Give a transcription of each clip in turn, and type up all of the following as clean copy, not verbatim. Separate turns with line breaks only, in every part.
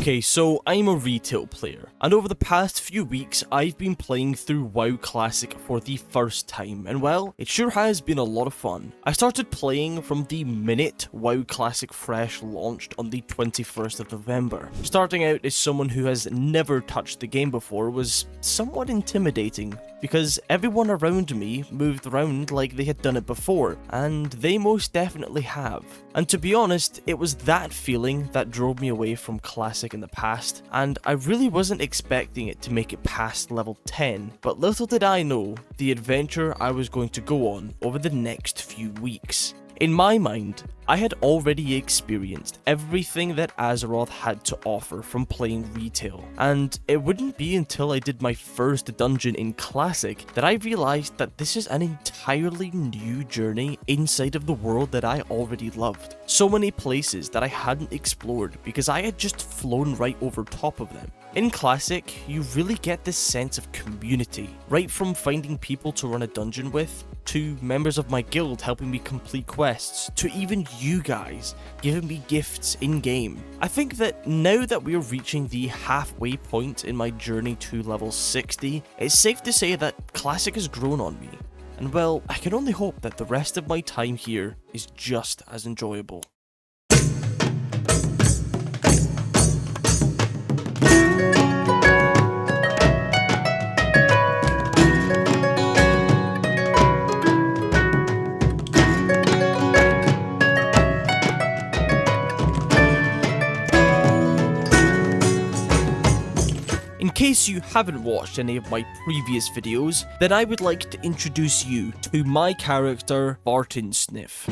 Okay, so I'm a retail player, and over the past few weeks, I've been playing through WoW Classic for the first time, and well, it sure has been a lot of fun. I started playing from the minute WoW Classic Fresh launched on the 21st of November. Starting out as someone who has never touched the game before was somewhat intimidating, because everyone around me moved around like they had done it before, and they most definitely have. And to be honest, it was that feeling that drove me away from Classic in the past, and I really wasn't expecting it to make it past level 10, but little did I know the adventure I was going to go on over the next few weeks. In my mind, I had already experienced everything that Azeroth had to offer from playing retail, and it wouldn't be until I did my first dungeon in Classic that I realized that this is an entirely new journey inside of the world that I already loved. So many places that I hadn't explored because I had just flown right over top of them. In Classic, you really get this sense of community, right from finding people to run a dungeon with, to members of my guild helping me complete quests, to even you guys giving me gifts in-game. I think that now that we are reaching the halfway point in my journey to level 60, it's safe to say that Classic has grown on me. And well, I can only hope that the rest of my time here is just as enjoyable. In case you haven't watched any of my previous videos, then I would like to introduce you to my character, Barton Sniff.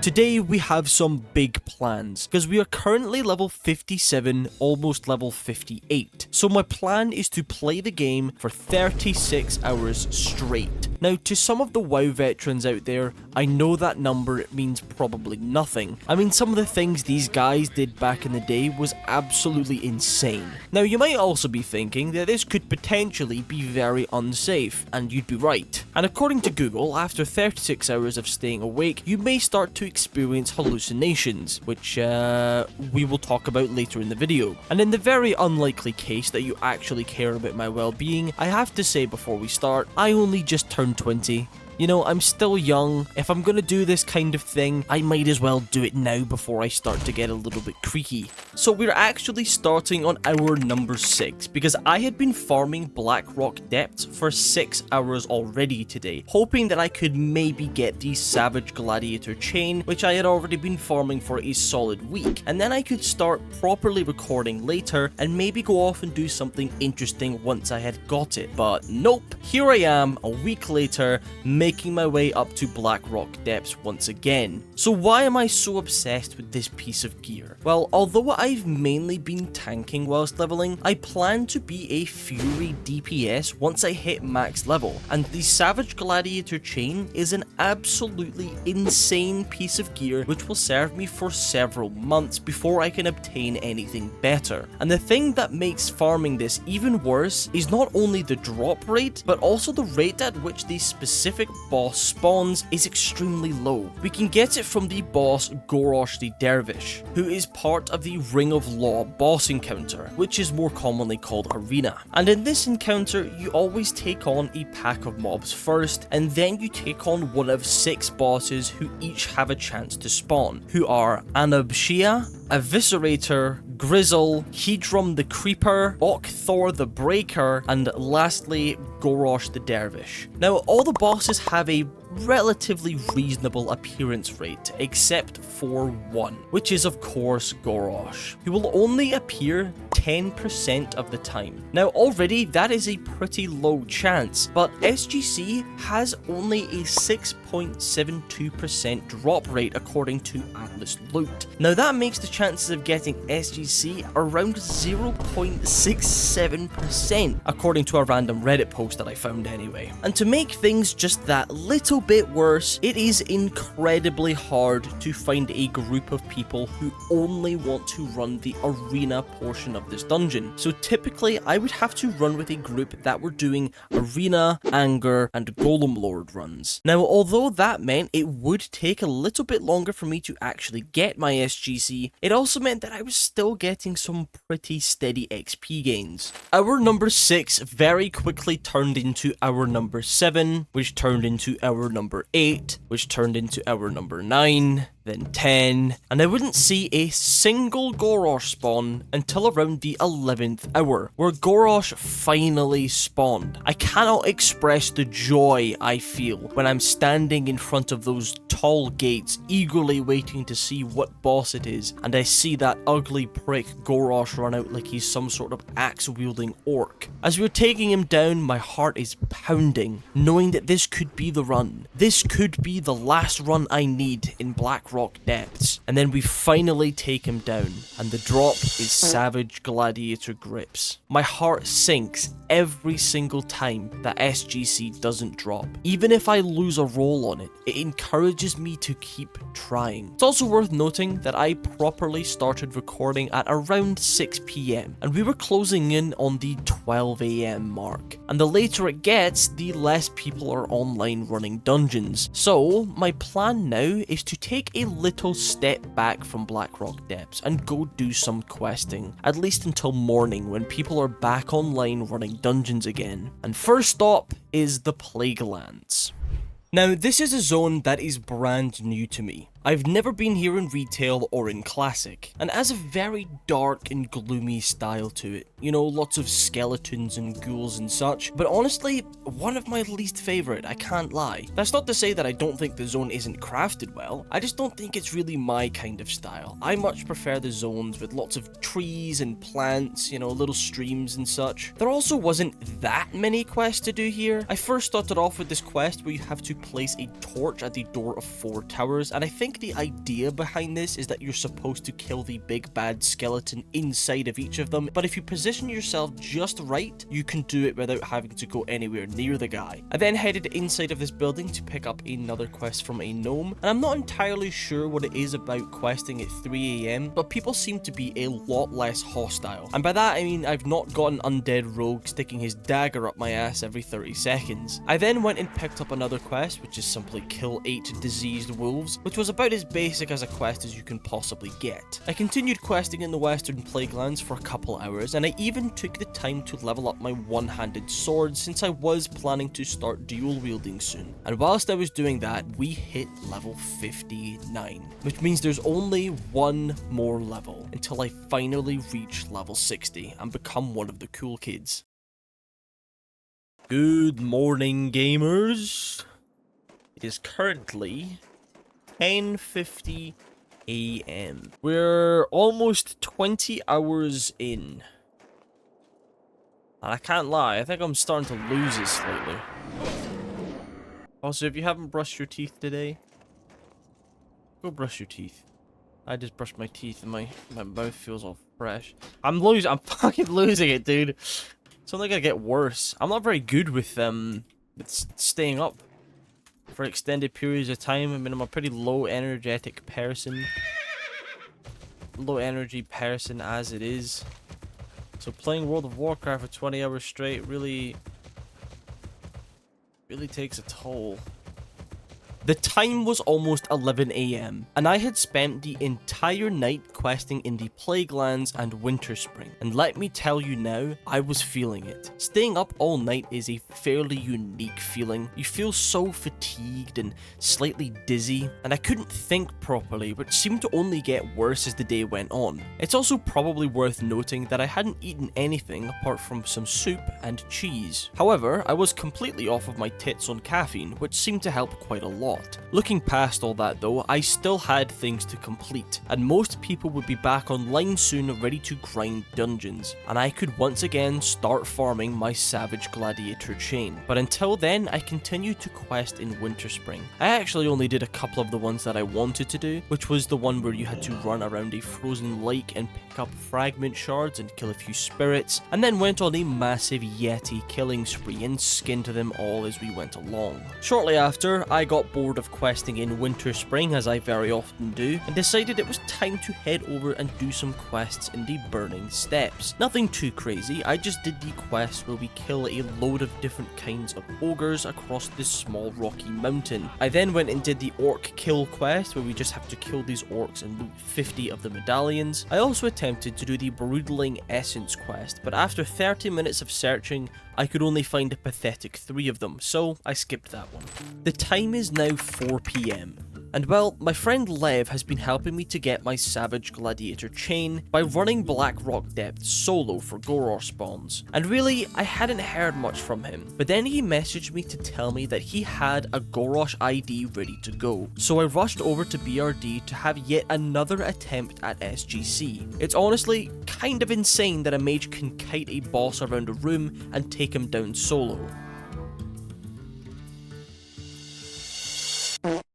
Today we have some big plans, because we are currently level 57, almost level 58. So my plan is to play the game for 36 hours straight. Now, to some of the WoW veterans out there, I know that number means probably nothing. I mean, some of the things these guys did back in the day was absolutely insane. Now, you might also be thinking that this could potentially be very unsafe, and you'd be right. And according to Google, after 36 hours of staying awake, you may start to experience hallucinations, which we will talk about later in the video. And in the very unlikely case that you actually care about my well-being, I have to say before we start, I only just turned 20. You know, I'm still young. If I'm gonna do this kind of thing, I might as well do it now before I start to get a little bit creaky. So we're actually starting on hour number 6, because I had been farming Blackrock Depths for 6 hours already today, hoping that I could maybe get the Savage Gladiator chain, which I had already been farming for a solid week, and then I could start properly recording later and maybe go off and do something interesting once I had got it. But nope, here I am a week later, making my way up to Blackrock Depths once again. So why am I so obsessed with this piece of gear? Well, although I've mainly been tanking whilst leveling, I plan to be a Fury DPS once I hit max level, and the Savage Gladiator chain is an absolutely insane piece of gear which will serve me for several months before I can obtain anything better. And the thing that makes farming this even worse is not only the drop rate, but also the rate at which the specific boss spawns is extremely low. We can get it from the boss Gorosh the Dervish, who is part of the Ring of Law boss encounter, which is more commonly called Arena. And in this encounter, you always take on a pack of mobs first, and then you take on one of 6 bosses who each have a chance to spawn, who are Anubshia, Eviscerator, Grizzle, Hedrum the Creeper, Okthor the Breaker, and lastly, Gorosh the Dervish. Now, all the bosses have a relatively reasonable appearance rate, except for one, which is of course Gorosh, who will only appear 10% of the time. Now already that is a pretty low chance, but SGC has only a 6.72% drop rate according to Atlas Loot. Now that makes the chances of getting SGC around 0.67% according to a random Reddit post that I found anyway. And to make things just that little bit worse, it is incredibly hard to find a group of people who only want to run the arena portion of the this dungeon. So typically I would have to run with a group that were doing Arena, Anger, and Golem Lord runs. Now, although that meant it would take a little bit longer for me to actually get my SGC, it also meant that I was still getting some pretty steady XP gains. Our number 6 very quickly turned into our number 7, which turned into our number 8, which turned into our number 9, then 10, and I wouldn't see a single Gorosh spawn until around the 11th hour, where Gorosh finally spawned. I cannot express the joy I feel when I'm standing in front of those tall gates, eagerly waiting to see what boss it is, and I see that ugly prick Gorosh run out like he's some sort of axe-wielding orc. As we're taking him down, my heart is pounding, knowing that this could be the run. This could be the last run I need in Blackrock Depths. And then we finally take him down, and the drop is Savage Gladiator Grips. My heart sinks every single time that SGC doesn't drop. Even if I lose a roll on it, it encourages me to keep trying. It's also worth noting that I properly started recording at around 6 PM, and we were closing in on the 12 AM mark. And the later it gets, the less people are online running dungeons. So my plan now is to take a little step back from Blackrock Depths and go do some questing, at least until morning when people are back online running dungeons again. And first stop is the Plaguelands. Now, this is a zone that is brand new to me. I've never been here in retail or in classic, and it has a very dark and gloomy style to it. You know, lots of skeletons and ghouls and such, but honestly, one of my least favourite, I can't lie. That's not to say that I don't think the zone isn't crafted well, I just don't think it's really my kind of style. I much prefer the zones with lots of trees and plants, you know, little streams and such. There also wasn't that many quests to do here. I first started off with this quest where you have to place a torch at the door of 4 towers, and I think the idea behind this is that you're supposed to kill the big bad skeleton inside of each of them, but if you position yourself just right, you can do it without having to go anywhere near the guy. I then headed inside of this building to pick up another quest from a gnome, and I'm not entirely sure what it is about questing at 3 AM, but people seem to be a lot less hostile. And by that I mean I've not got an undead rogue sticking his dagger up my ass every 30 seconds. I then went and picked up another quest, which is simply kill 8 diseased wolves, which was about as basic as a quest as you can possibly get. I continued questing in the Western Plaguelands for a couple hours, and I even took the time to level up my one-handed sword since I was planning to start dual wielding soon. And whilst I was doing that, we hit level 59, which means there's only one more level until I finally reach level 60 and become one of the cool kids. Good morning, gamers. It is currently 10:50 AM. We're almost 20 hours in. And I can't lie, I think I'm starting to lose it slightly. Also, if you haven't brushed your teeth today, go brush your teeth. I just brushed my teeth and my mouth feels all fresh. I'm fucking losing it, dude. It's only gonna get worse. I'm not very good with staying up for extended periods of time. I mean, I'm a pretty low energetic person. Low energy person as it is. So playing World of Warcraft for 20 hours straight really takes a toll. The time was almost 11 AM, and I had spent the entire night questing in the Plaguelands and Winterspring, and let me tell you now, I was feeling it. Staying up all night is a fairly unique feeling. You feel so fatigued and slightly dizzy, and I couldn't think properly, which seemed to only get worse as the day went on. It's also probably worth noting that I hadn't eaten anything apart from some soup and cheese. However, I was completely off of my tits on caffeine, which seemed to help quite a lot. Looking past all that though, I still had things to complete, and most people would be back online soon ready to grind dungeons, and I could once again start farming my Savage Gladiator chain. But until then, I continued to quest in Winterspring. I actually only did a couple of the ones that I wanted to do, which was the one where you had to run around a frozen lake and pick up fragment shards and kill a few spirits, and then went on a massive Yeti killing spree and skinned them all as we went along. Shortly after, I got bored bored of questing in Winter Spring, as I very often do, and decided it was time to head over and do some quests in the Burning Steppes. Nothing too crazy, I just did the quest where we kill a load of different kinds of ogres across this small rocky mountain. I then went and did the orc kill quest where we just have to kill these orcs and loot 50 of the medallions. I also attempted to do the Broodling Essence quest, but after 30 minutes of searching, I could only find a pathetic 3 of them, so I skipped that one. The time is now 4 PM. And well, my friend Lev has been helping me to get my Savage Gladiator chain by running Blackrock Depths solo for Gorosh spawns. And really, I hadn't heard much from him, but then he messaged me to tell me that he had a Gorosh ID ready to go. So I rushed over to BRD to have yet another attempt at SGC. It's honestly kind of insane that a mage can kite a boss around a room and take him down solo.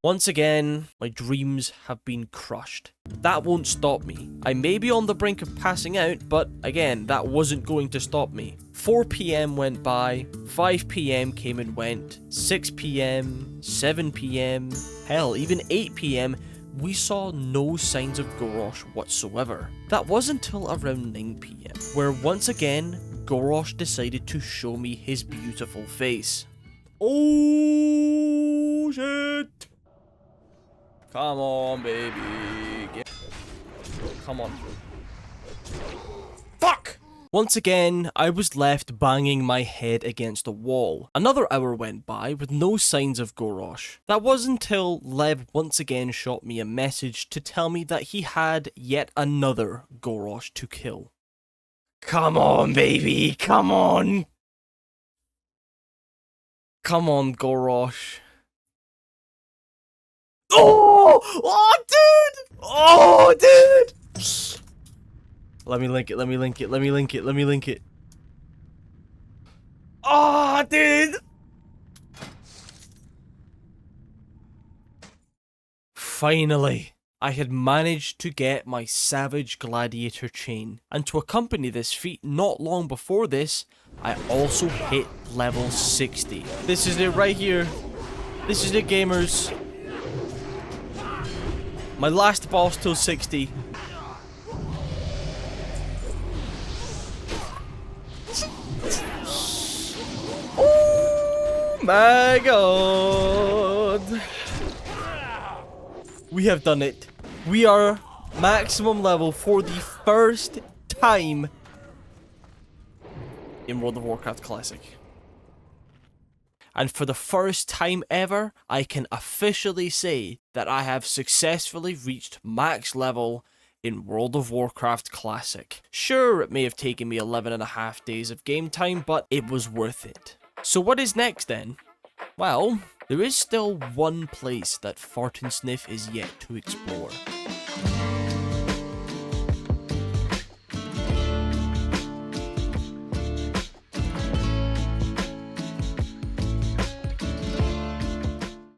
Once again, my dreams have been crushed. That won't stop me. I may be on the brink of passing out, but again, that wasn't going to stop me. 4 PM went by, 5 PM came and went, 6 PM, 7 PM, hell, even 8 PM, we saw no signs of Gorosh whatsoever. That was until around 9 PM, where once again, Gorosh decided to show me his beautiful face. Oh shit! Come on, baby. Come on. Fuck! Once again, I was left banging my head against the wall. Another hour went by with no signs of Gorosh. That was until Lev once again shot me a message to tell me that he had yet another Gorosh to kill. Come on, baby, come on! Come on, Gorosh. Oh! Oh, dude! Oh, dude! Let me link it, let me link it, let me link it, let me link it. Oh, dude! Finally, I had managed to get my Savage Gladiator chain. And to accompany this feat not long before this, I also hit level 60. This is it right here. This is it, gamers. My last boss till 60. Oh my god. We have done it. We are maximum level for the first time in World of Warcraft Classic. And for the first time ever, I can officially say that I have successfully reached max level in World of Warcraft Classic. Sure, it may have taken me 11.5 days of game time, but it was worth it. So what is next then? Well, there is still one place that Fart and Sniff is yet to explore.